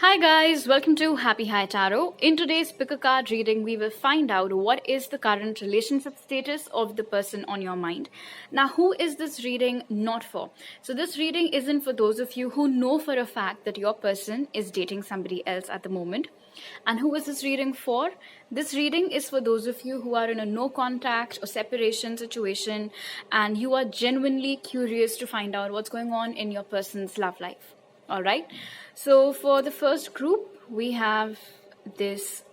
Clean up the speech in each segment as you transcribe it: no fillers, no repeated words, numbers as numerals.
Hi guys, welcome to Happy High Tarot. In today's pick a card reading, we will find out what is the current relationship status of the person on your mind. Now, who is this reading not for? So this reading isn't for those of you who know for a fact that your person is dating somebody else at the moment. And who is this reading for? This reading is for those of you who are in a no contact or separation situation and you are genuinely curious to find out what's going on in your person's love life. All right, so for the first group, we have this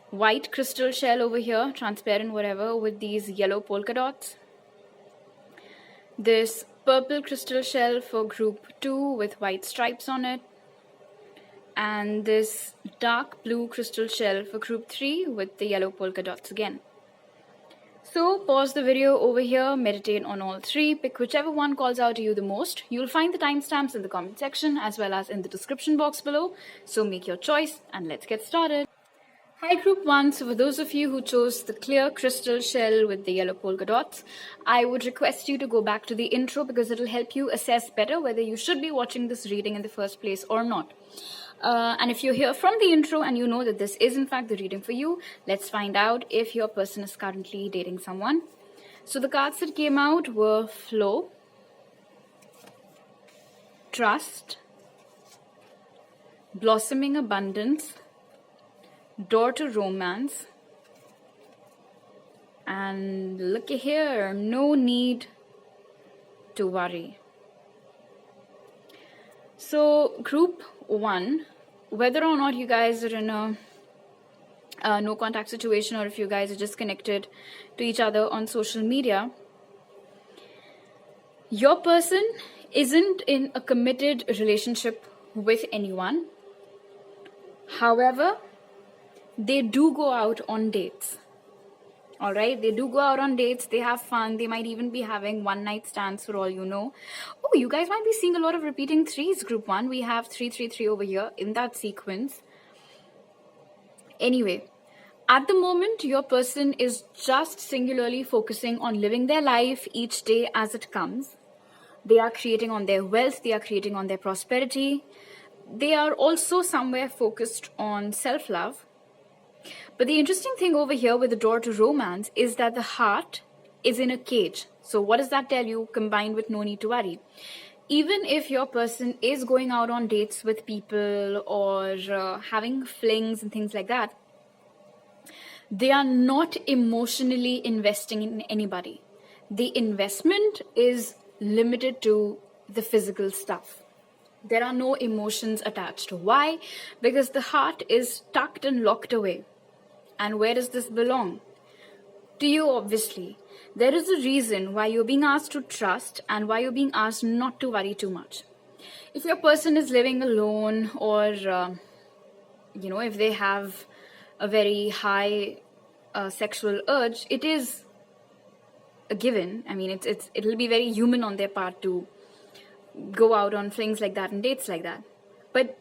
white crystal shell over here, transparent whatever, with these yellow polka dots. This purple crystal shell for group 2 with white stripes on it. And this dark blue crystal shell for group 3 with the yellow polka dots again. So pause the video over here, meditate on all three, pick whichever one calls out to you the most. You'll find the timestamps in the comment section as well as in the description box below. So make your choice and let's get started. Hi group 1, so for those of you who chose the clear crystal shell with the yellow polka dots, I would request you to go back to the intro because it'll help you assess better whether you should be watching this reading in the first place or not. And if you're here from the intro and you know that this is in fact the reading for you, let's find out if your person is currently dating someone. So the cards that came out were flow, trust, blossoming abundance, door to romance, and looky here, no need to worry. So group 1, whether or not you guys are in a no contact situation or if you guys are just connected to each other on social media, your person isn't in a committed relationship with anyone. However, they do go out on dates. All right, they do go out on dates, they have fun, they might even be having one night stands for all you know. Oh, you guys might be seeing a lot of repeating threes, group 1. We have 333 over here in that sequence. Anyway, at the moment, your person is just singularly focusing on living their life each day as it comes. They are creating on their wealth, they are creating on their prosperity. They are also somewhere focused on self-love. But the interesting thing over here with the door to romance is that the heart is in a cage. So what does that tell you combined with no need to worry? Even if your person is going out on dates with people or having flings and things like that, they are not emotionally investing in anybody. The investment is limited to the physical stuff. There are no emotions attached. Why? Because the heart is tucked and locked away. And where does this belong? To you, obviously. There is a reason why you're being asked to trust and why you're being asked not to worry too much. If your person is living alone or, if they have a very high sexual urge, it is a given. I mean, it'll be very human on their part to go out on things like that and dates like that. But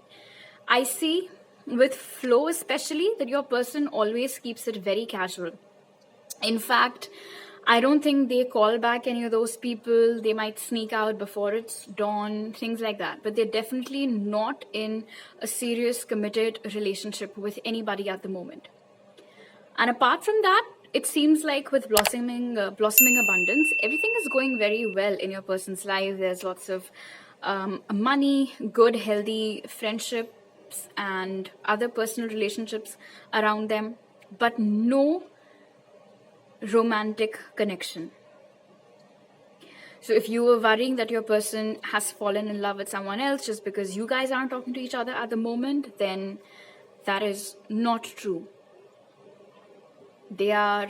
I see with flow especially that your person always keeps it very casual. In fact, I don't think they call back any of those people. They might sneak out before it's dawn, things like that. But they're definitely not in a serious committed relationship with anybody at the moment. And apart from that, it seems like with blossoming abundance, everything is going very well in your person's life. There's lots of money, good, healthy friendship, and other personal relationships around them, but no romantic connection. So if you were worrying that your person has fallen in love with someone else just because you guys aren't talking to each other at the moment, then that is not true. They are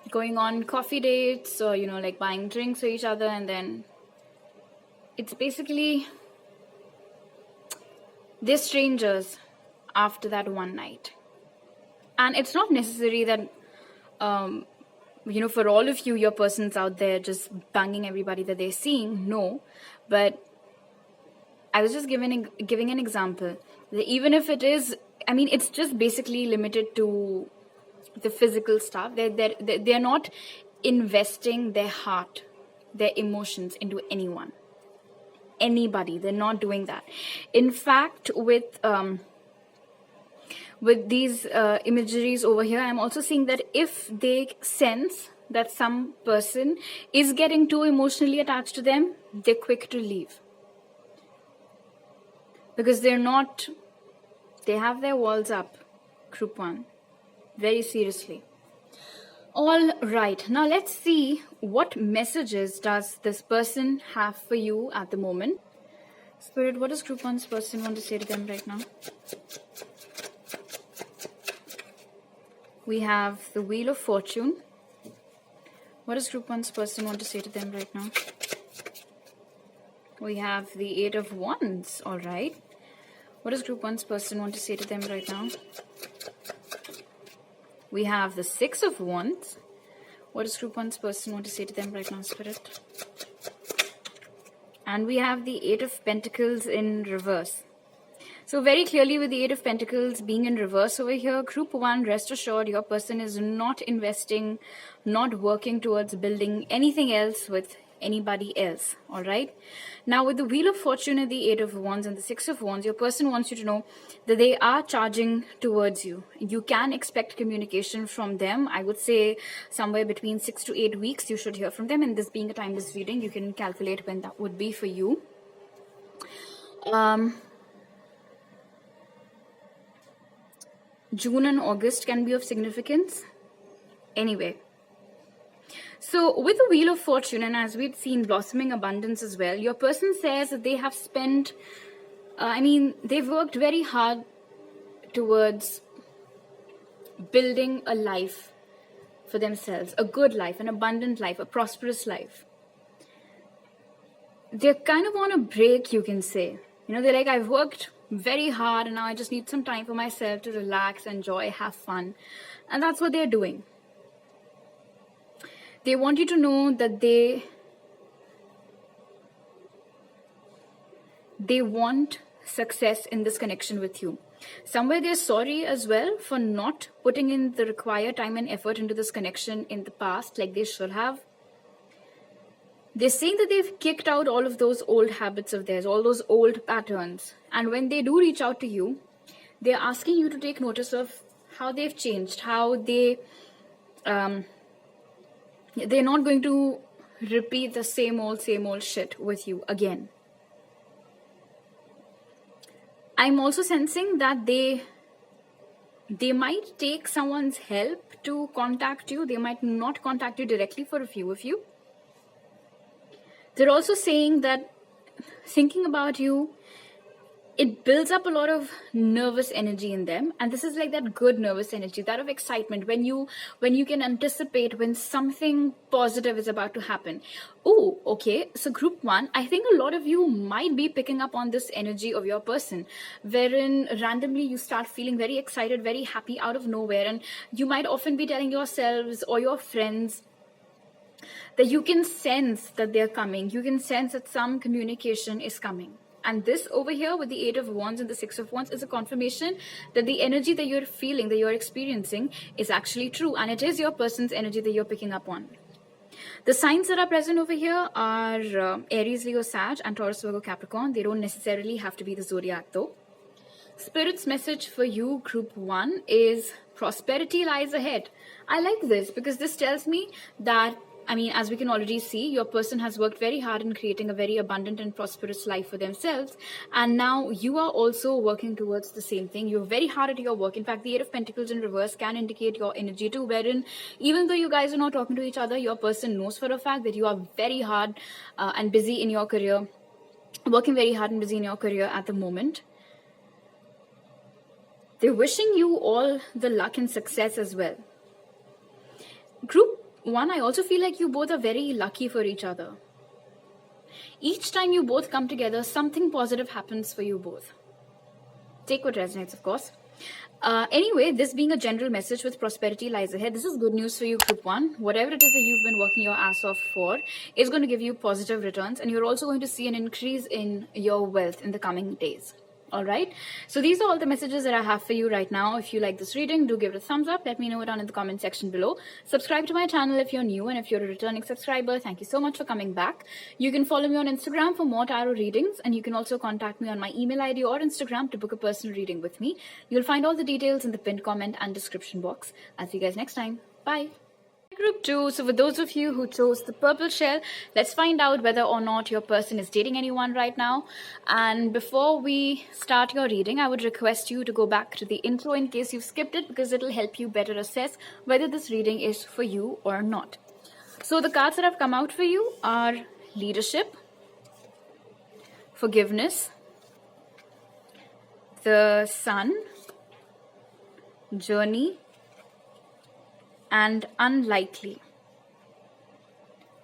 going on coffee dates or, like buying drinks for each other, and then it's basically they're strangers after that one night. And it's not necessary that, for all of you, your person's out there just banging everybody that they're seeing. No. But I was just giving an example. That even if it is, it's just basically limited to the physical stuff. They're not investing their heart, their emotions into anyone. anybody. They're not doing that. In fact, with these imageries over here, I'm also seeing that if they sense that some person is getting too emotionally attached to them, they're quick to leave. Because they have their walls up, group 1, very seriously. All right, now let's see what messages does this person have for you at the moment. Spirit, what does group 1's person want to say to them right now? We have the Wheel of Fortune. What does group 1's person want to say to them right now? We have the 8 of Wands, all right. What does group 1's person want to say to them right now? We have the 6 of Wands. What does group 1's person want to say to them right now, Spirit? And we have the 8 of Pentacles in reverse. So very clearly with the 8 of Pentacles being in reverse over here, group 1, rest assured your person is not investing, not working towards building anything else with anybody else, all right? Now with the Wheel of Fortune and the 8 of Wands and the 6 of Wands, your person wants you to know that they are charging towards you. You can expect communication from them. I would say somewhere between 6 to 8 weeks you should hear from them, and this being a timeless reading, you can calculate when that would be for you. June and August can be of significance. Anyway, so with the Wheel of Fortune, and as we've seen blossoming abundance as well, your person says that they have spent, they've worked very hard towards building a life for themselves, a good life, an abundant life, a prosperous life. They're kind of on a break, you can say. You know, they're like, I've worked very hard and now I just need some time for myself to relax, enjoy, have fun. And that's what they're doing. They want you to know that they want success in this connection with you. Somewhere they're sorry as well for not putting in the required time and effort into this connection in the past like they should have. They're saying that they've kicked out all of those old habits of theirs, all those old patterns. And when they do reach out to you, they're asking you to take notice of how they've changed, how they're not going to repeat the same old shit with you again. I'm also sensing that they might take someone's help to contact you. They might not contact you directly for a few of you. They're also saying that thinking about you, it builds up a lot of nervous energy in them. And this is like that good nervous energy, that of excitement, when you can anticipate when something positive is about to happen. Oh, okay. So group 1, I think a lot of you might be picking up on this energy of your person, wherein randomly you start feeling very excited, very happy out of nowhere. And you might often be telling yourselves or your friends that you can sense that they're coming. You can sense that some communication is coming. And this over here with the 8 of Wands and the 6 of Wands is a confirmation that the energy that you're feeling, that you're experiencing is actually true. And it is your person's energy that you're picking up on. The signs that are present over here are Aries, Leo, Sag, and Taurus, Virgo, Capricorn. They don't necessarily have to be the zodiac though. Spirit's message for you, group 1, is prosperity lies ahead. I like this because this tells me that, as we can already see, your person has worked very hard in creating a very abundant and prosperous life for themselves. And now you are also working towards the same thing. You're very hard at your work. In fact, the 8 of Pentacles in reverse can indicate your energy too, wherein even though you guys are not talking to each other, your person knows for a fact that you are very hard and busy in your career, working very hard and busy in your career at the moment. They're wishing you all the luck and success as well. Group 1, I also feel like you both are very lucky for each other. Each time you both come together, something positive happens for you both. Take what resonates, of course. Anyway, this being a general message with prosperity lies ahead, this is good news for you, group 1. Whatever it is that you've been working your ass off for is going to give you positive returns, and you're also going to see an increase in your wealth in the coming days. All right. So these are all the messages that I have for you right now. If you like this reading, do give it a thumbs up. Let me know down in the comment section below. Subscribe to my channel if you're new, and if you're a returning subscriber, thank you so much for coming back. You can follow me on Instagram for more tarot readings, and you can also contact me on my email ID or Instagram to book a personal reading with me. You'll find all the details in the pinned comment and description box. I'll see you guys next time. Bye. Group 2. So for those of you who chose the purple shell, let's find out whether or not your person is dating anyone right now. And before we start your reading, I would request you to go back to the intro in case you've skipped it, because it'll help you better assess whether this reading is for you or not. So the cards that have come out for you are leadership, forgiveness, the sun, journey, and unlikely.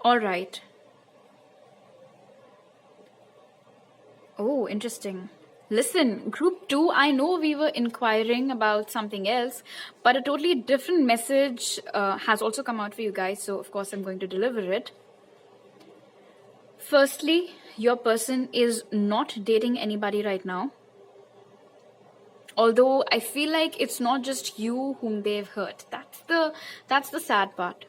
All right. Oh, interesting. Listen, group 2, I know we were inquiring about something else, but a totally different message has also come out for you guys. So, of course, I'm going to deliver it. Firstly, your person is not dating anybody right now. Although I feel like it's not just you whom they've hurt. That's the sad part.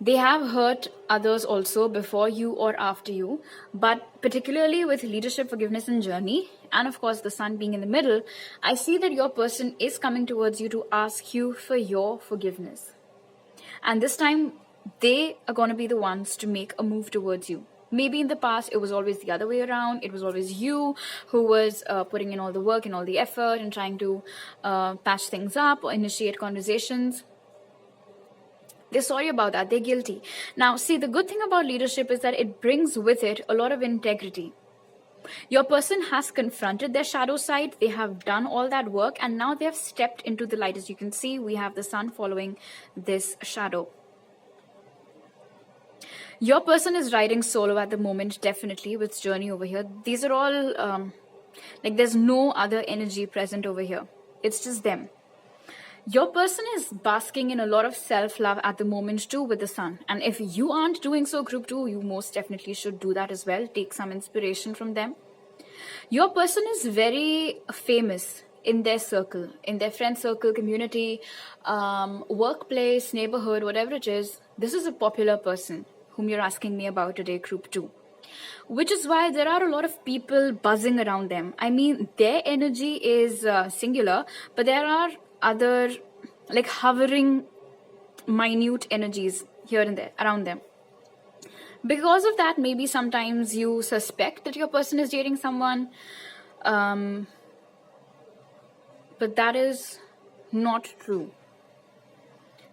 They have hurt others also before you or after you, but particularly with leadership, forgiveness, and journey, and of course the sun being in the middle, I see that your person is coming towards you to ask you for your forgiveness. And this time, they are going to be the ones to make a move towards you. Maybe in the past, it was always the other way around. It was always you who was putting in all the work and all the effort and trying to patch things up or initiate conversations. They're sorry about that. They're guilty. Now, see, the good thing about leadership is that it brings with it a lot of integrity. Your person has confronted their shadow side. They have done all that work, and now they have stepped into the light. As you can see, we have the sun following this shadow. Your person is riding solo at the moment, definitely, with journey over here. These are all, like there's no other energy present over here. It's just them. Your person is basking in a lot of self-love at the moment too with the sun. And if you aren't doing so, group 2, you most definitely should do that as well. Take some inspiration from them. Your person is very famous in their circle, in their friend circle, community, workplace, neighborhood, whatever it is. This is a popular person whom you're asking me about today, group 2. Which is why there are a lot of people buzzing around them. I mean, their energy is singular, but there are other, like, hovering, minute energies here and there around them. Because of that, maybe sometimes you suspect that your person is dating someone, but that is not true.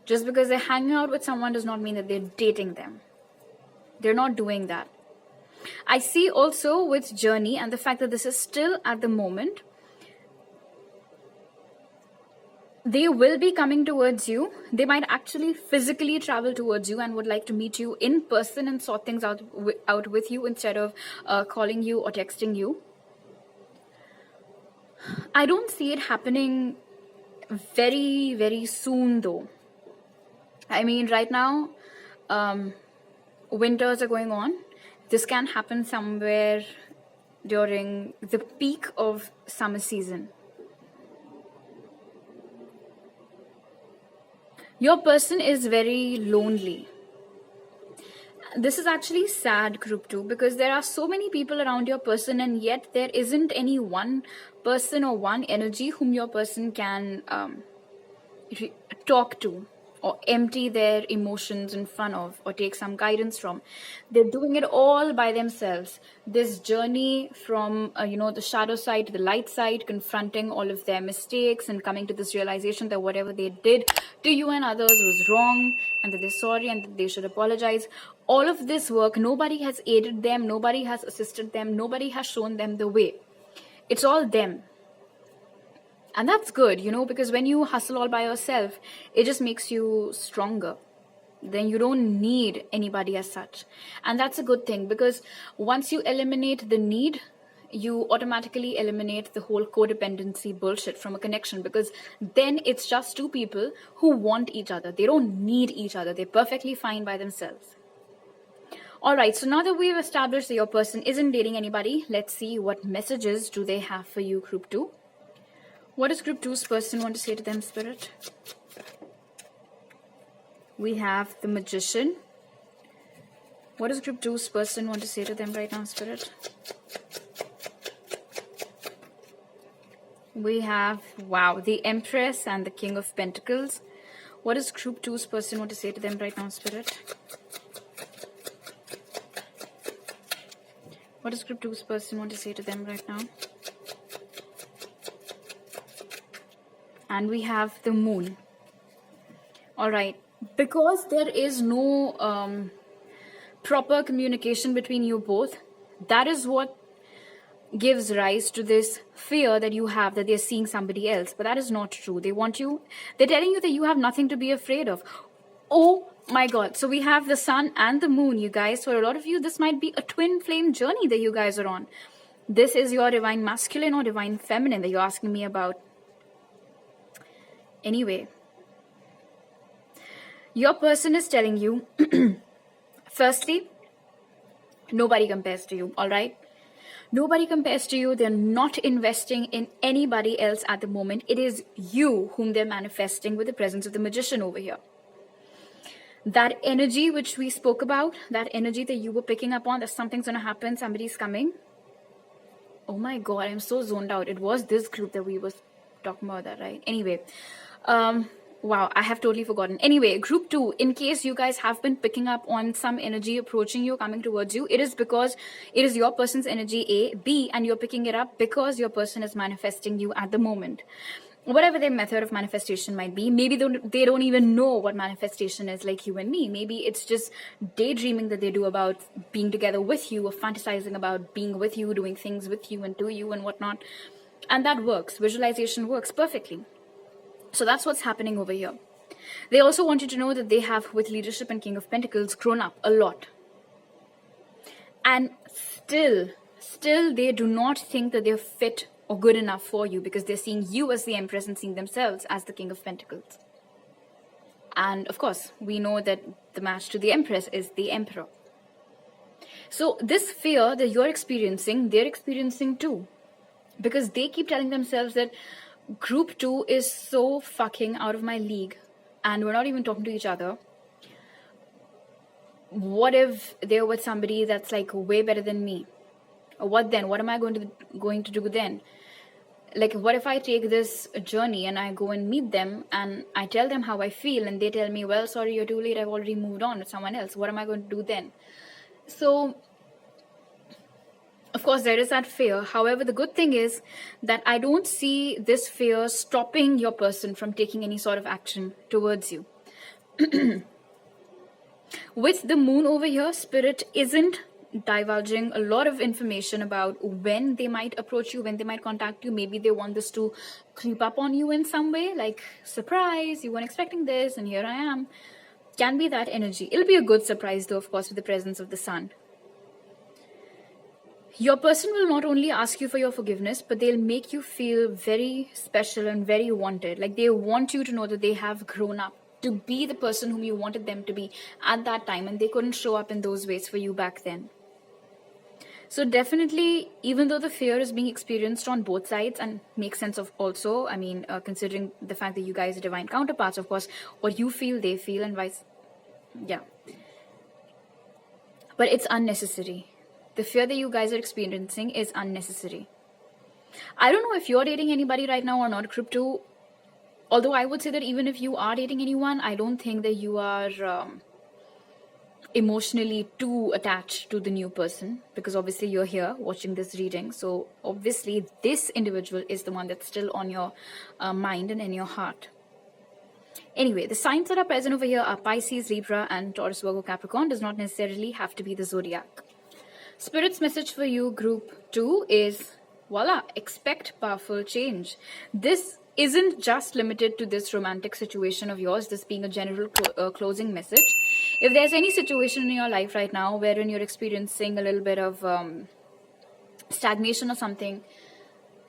Just because they're hanging out with someone does not mean that they're dating them. They're not doing that. I see also with journey and the fact that this is still at the moment, they will be coming towards you. They might actually physically travel towards you and would like to meet you in person and sort things out with you instead of calling you or texting you. I don't see it happening very, very soon though. I mean, right now, winters are going on. This can happen somewhere during the peak of summer season. Your person is very lonely. This is actually sad, group 2, because there are so many people around your person, and yet there isn't any one person or one energy whom your person can talk to or empty their emotions in front of or take some guidance from. They're doing it all by themselves. This journey from, the shadow side to the light side, confronting all of their mistakes and coming to this realization that whatever they did to you and others was wrong and that they're sorry and that they should apologize. All of this work, nobody has aided them, nobody has assisted them, nobody has shown them the way. It's all them. And that's good, because when you hustle all by yourself, it just makes you stronger. Then you don't need anybody as such. And that's a good thing, because once you eliminate the need, you automatically eliminate the whole codependency bullshit from a connection, because then it's just two people who want each other. They don't need each other. They're perfectly fine by themselves. All right, so now that we've established that your person isn't dating anybody, let's see what messages do they have for you, group 2. What does group 2's person want to say to them, Spirit? We have the Magician. What does group 2's person want to say to them right now, Spirit? We have, wow, the Empress and the King of Pentacles. What does group 2's person want to say to them right now, Spirit? What does group 2's person want to say to them right now? And we have the Moon. All right. Because there is no proper communication between you both, that is what gives rise to this fear that you have that they're seeing somebody else. But that is not true. They're telling you that you have nothing to be afraid of. Oh my God. So we have the Sun and the Moon, you guys. For a lot of you, this might be a twin flame journey that you guys are on. This is your divine masculine or divine feminine that you're asking me about. Anyway, your person is telling you, firstly, nobody compares to you, all right? Nobody compares to you. They're not investing in anybody else at the moment. It is you whom they're manifesting with the presence of the Magician over here. That energy which we spoke about, that energy that you were picking up on, that something's going to happen, somebody's coming. Oh my God, I'm so zoned out. It was this group that we were talking about that, right? Anyway, wow, I have totally forgotten. Anyway, group 2, in case you guys have been picking up on some energy approaching you, coming towards you, it is because it is your person's energy, A, B, and you're picking it up because your person is manifesting you at the moment. Whatever their method of manifestation might be, maybe they don't even know what manifestation is, like you and me. Maybe it's just daydreaming that they do about being together with you, or fantasizing about being with you, doing things with you and to you and whatnot. And that works. Visualization works perfectly. So that's what's happening over here. They also want you to know that they have, with Leadership and King of Pentacles, grown up a lot. And still they do not think that they're fit or good enough for you, because they're seeing you as the Empress and seeing themselves as the King of Pentacles. And of course, we know that the match to the Empress is the Emperor. So this fear that you're experiencing, they're experiencing too. Because they keep telling themselves that group 2 is so fucking out of my league and we're not even talking to each other. What if they're with somebody that's like way better than me? Or what then? What am I going to do then? Like, what if I take this journey and I go and meet them and I tell them how I feel and they tell me, well, sorry, you're too late, I've already moved on with someone else. What am I going to do then? So, of course, there is that fear. However, the good thing is that I don't see this fear stopping your person from taking any sort of action towards you. With the Moon over here, Spirit isn't divulging a lot of information about when they might approach you, when they might contact you. Maybe they want this to creep up on you in some way, like, surprise, you weren't expecting this and here I am. Can be that energy. It'll be a good surprise though, of course, with the presence of the Sun. Your person will not only ask you for your forgiveness, but they'll make you feel very special and very wanted. Like, they want you to know that they have grown up to be the person whom you wanted them to be at that time, and they couldn't show up in those ways for you back then. So definitely, even though the fear is being experienced on both sides, and makes sense of also, I mean, considering the fact that you guys are divine counterparts, of course, what you feel, they feel, and vice, yeah. But it's unnecessary. The fear that you guys are experiencing is unnecessary. I don't know if you're dating anybody right now or not, Group 2. Although I would say that even if you are dating anyone, I don't think that you are emotionally too attached to the new person, because obviously you're here watching this reading. So obviously this individual is the one that's still on your mind and in your heart. Anyway, the signs that are present over here are Pisces, Libra, and Taurus, Virgo, Capricorn. Does not necessarily have to be the zodiac. Spirit's message for you, Group 2, is, voila, expect powerful change. This isn't just limited to this romantic situation of yours, this being a general closing message. If there's any situation in your life right now wherein you're experiencing a little bit of stagnation or something,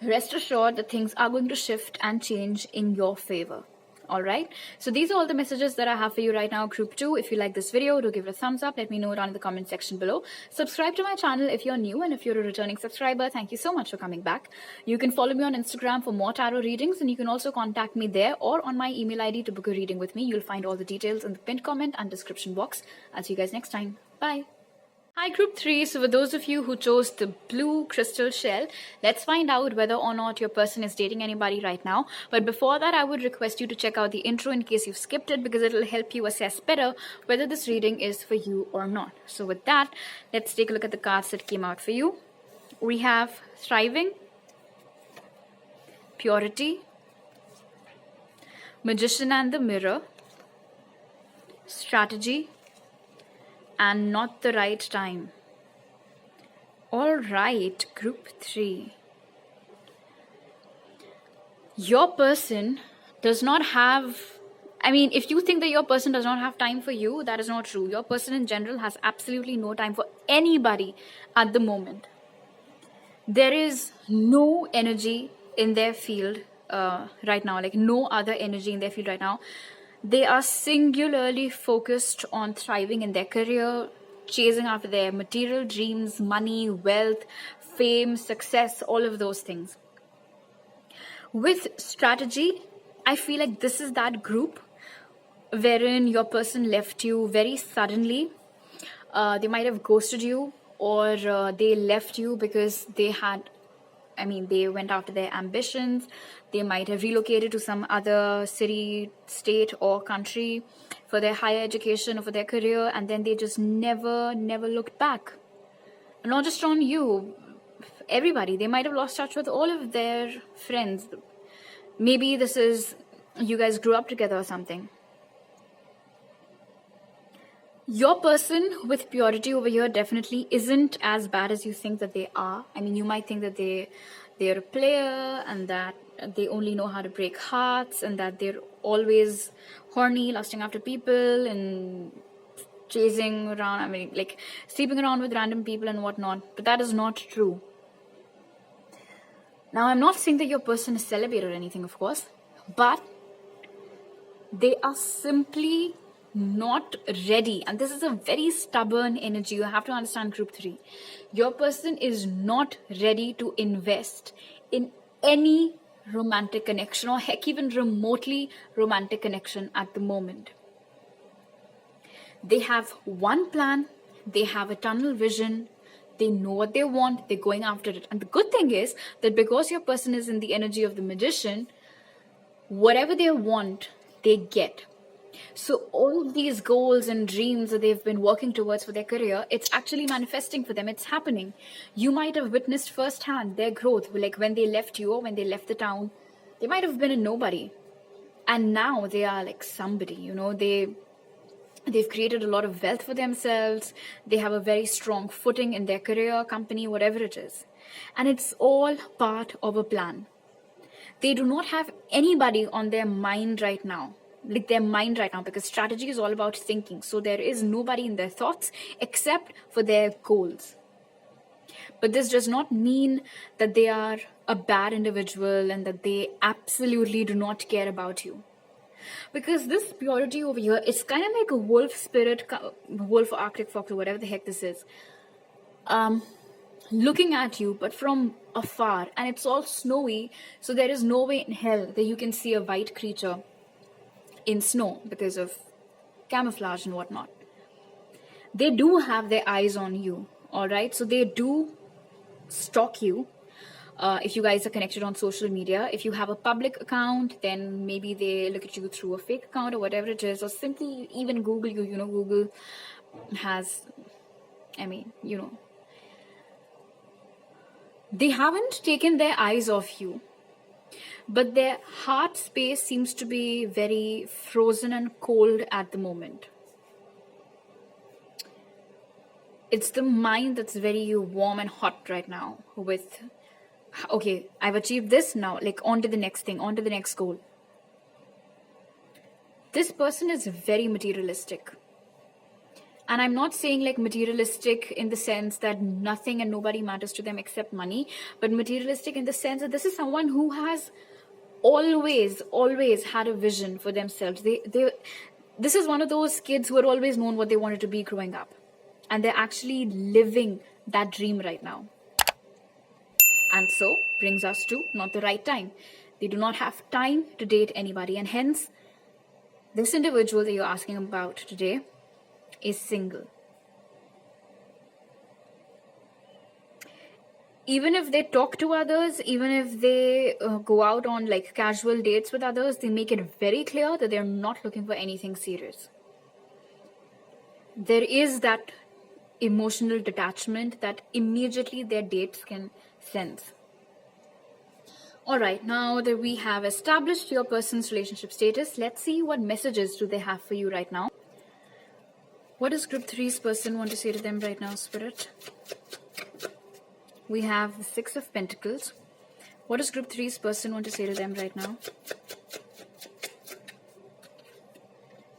rest assured that things are going to shift and change in your favor. All right, so these are all the messages that I have for you right now, group 2. If you like this video, do give it a thumbs up. Let me know down in the comment section below. Subscribe to my channel if you're new, and if you're a returning subscriber, thank you so much for coming back. You can follow me on Instagram for more tarot readings, and you can also contact me there or on my email ID to book a reading with me. You'll find all the details in the pinned comment and description box. I'll see you guys next time. Bye. Hi group 3, so for those of you who chose the blue crystal shell, let's find out whether or not your person is dating anybody right now. But before that, I would request you to check out the intro in case you've skipped it, because it'll help you assess better whether this reading is for you or not. So with that, let's take a look at the cards that came out for you. We have thriving, purity, magician and the mirror, strategy, and not the right time. All right, group 3. Your person does not have, if you think that your person does not have time for you, that is not true. Your person in general has absolutely no time for anybody at the moment. There is no energy in their field right now, like no other energy in their field right now. They are singularly focused on thriving in their career, chasing after their material dreams, money, wealth, fame, success, all of those things. With strategy, I feel like this is that group wherein your person left you very suddenly. They might have ghosted you, or they left you because they went after their ambitions. They might have relocated to some other city, state, or country for their higher education or for their career, and then they just never looked back. Not just on you, everybody. They might have lost touch with all of their friends. Maybe this is, you guys grew up together or something. Your person with purity over here definitely isn't as bad as you think that they are. You might think that they're a player, and that they only know how to break hearts, and that they're always horny, lusting after people, and chasing around, sleeping around with random people and whatnot. But that is not true. Now, I'm not saying that your person is celibate or anything, of course, but they are simply not ready. And this is a very stubborn energy. You have to understand, group 3. Your person is not ready to invest in any romantic connection, or heck, even remotely romantic connection at the moment. They have one plan, they have a tunnel vision, they know what they want, they're going after it. And the good thing is that because your person is in the energy of the magician, whatever they want, they get. So all of these goals and dreams that they've been working towards for their career, it's actually manifesting for them. It's happening. You might have witnessed firsthand their growth, like when they left you or when they left the town. They might have been a nobody, and now they are like somebody. They've created a lot of wealth for themselves. They have a very strong footing in their career, company, whatever it is. And it's all part of a plan. They do not have anybody on their mind right now. Because strategy is all about thinking. So there is nobody in their thoughts except for their goals. But this does not mean that they are a bad individual and that they absolutely do not care about you. Because this purity over here is kind of like a wolf spirit, wolf or Arctic fox or whatever the heck this is, looking at you, but from afar. And it's all snowy, so there is no way in hell that you can see a white creature in snow because of camouflage and whatnot. They do have their eyes on you, all right? So they do stalk you. If you guys are connected on social media, if you have a public account, then maybe they look at you through a fake account or whatever it is, or simply even Google you. Google has, they haven't taken their eyes off you, but their heart space seems to be very frozen and cold at the moment. It's the mind that's very warm and hot right now with, okay, I've achieved this now, on to the next thing, on to the next goal. This person is very materialistic. And I'm not saying materialistic in the sense that nothing and nobody matters to them except money, but materialistic in the sense that this is someone who has always had a vision for themselves. This is one of those kids who had always known what they wanted to be growing up. And they're actually living that dream right now. And so brings us to not the right time. They do not have time to date anybody. And hence, this individual that you're asking about today is single. Even if they talk to others, even if they go out on like casual dates with others, they make it very clear that they're not looking for anything serious. There is that emotional detachment that immediately their dates can sense. All right, now that we have established your person's relationship status, let's see what messages do they have for you right now. What does group 3's person want to say to them right now, Spirit? We have the 6 of Pentacles. What does group 3's person want to say to them right now?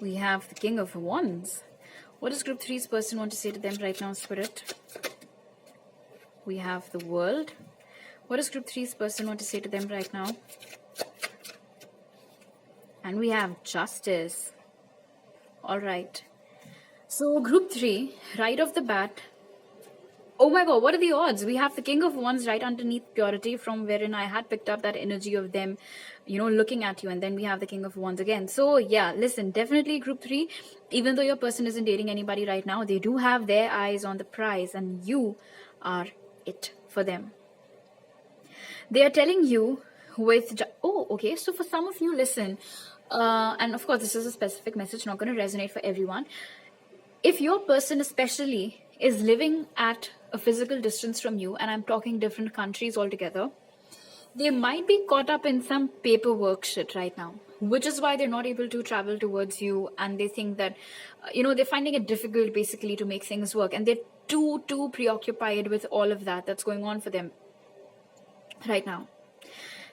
We have the King of Wands. What does group 3's person want to say to them right now, Spirit? We have the World. What does group 3's person want to say to them right now? And we have Justice. All right. So group 3, right off the bat, oh my God, what are the odds? We have the King of Wands right underneath Purity, from wherein I had picked up that energy of them, looking at you. And then we have the King of Wands again. So yeah, listen, definitely group 3, even though your person isn't dating anybody right now, they do have their eyes on the prize and you are it for them. They are telling you with, okay, so for some of you, listen, and of course, this is a specific message, not going to resonate for everyone. If your person especially is living at a physical distance from you, and I'm talking different countries altogether, they might be caught up in some paperwork shit right now, which is why they're not able to travel towards you, and they think that, they're finding it difficult basically to make things work, and they're too preoccupied with all of that's going on for them right now.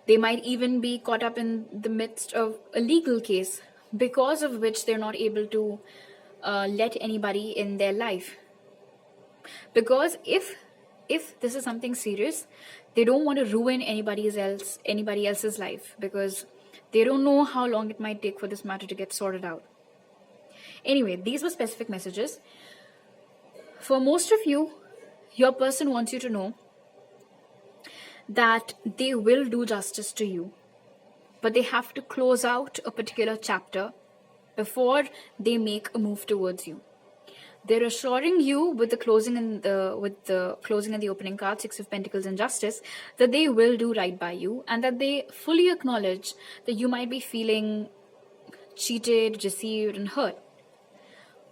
They might even be caught up in the midst of a legal case, because of which they're not able to let anybody in their life. Because if this is something serious, they don't want to ruin anybody else's life, because they don't know how long it might take for this matter to get sorted out. Anyway, these were specific messages. For most of you, your person wants you to know that they will do justice to you, but they have to close out a particular chapter before they make a move towards you. They're assuring you with the closing and the opening card, 6 of Pentacles and Justice, that they will do right by you, and that they fully acknowledge that you might be feeling cheated, deceived, and hurt.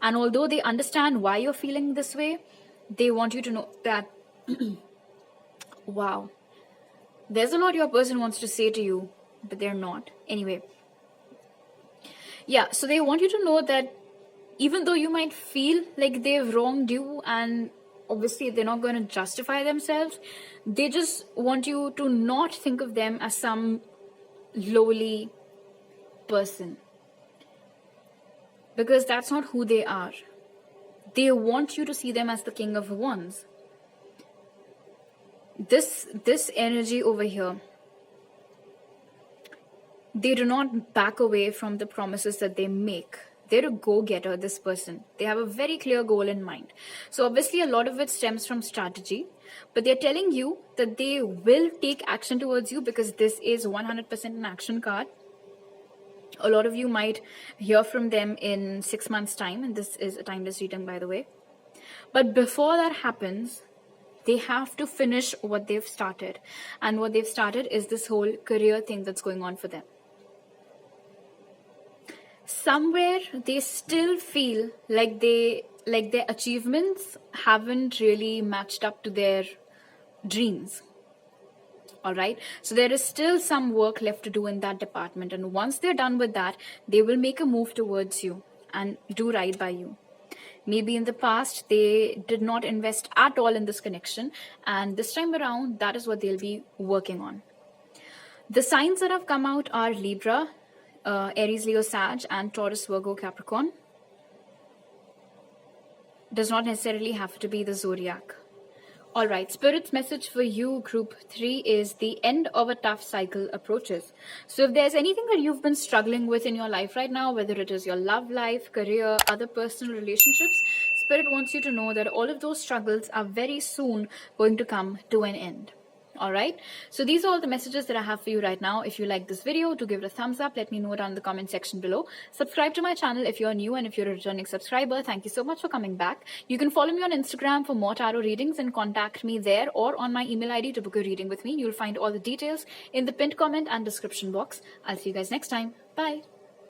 And although they understand why you're feeling this way, they want you to know that, wow, there's a lot your person wants to say to you, but they're not. Anyway. Yeah, so they want you to know that even though you might feel like they've wronged you, and obviously they're not going to justify themselves, they just want you to not think of them as some lowly person. Because that's not who they are. They want you to see them as the King of Wands. This energy over here, they do not back away from the promises that they make. They're a go-getter, this person. They have a very clear goal in mind. So obviously a lot of it stems from strategy, but they're telling you that they will take action towards you, because this is 100% an action card. A lot of you might hear from them in 6 months' time, and this is a timeless reading, by the way. But before that happens, they have to finish what they've started. And what they've started is this whole career thing that's going on for them. Somewhere they still feel like their achievements haven't really matched up to their dreams. All right. So there is still some work left to do in that department. And once they're done with that, they will make a move towards you and do right by you. Maybe in the past, they did not invest at all in this connection. And this time around, that is what they'll be working on. The signs that have come out are Libra, Aries, Leo, Sag, and Taurus, Virgo, Capricorn. Does not necessarily have to be the zodiac. All right, Spirit's message for you, Group 3, is the end of a tough cycle approaches. So if there's anything that you've been struggling with in your life right now, whether it is your love life, career, other personal relationships, Spirit wants you to know that all of those struggles are very soon going to come to an end. All right, so these are all the messages that I have for you right now. If you like this video, do give it a thumbs up. Let me know down in the comment section below. Subscribe to my channel if you're new, and if you're a returning subscriber, thank you so much for coming back. You can follow me on Instagram for more tarot readings and contact me there or on my email ID to book a reading with me. You'll find all the details in the pinned comment and description box. I'll see you guys next time. Bye.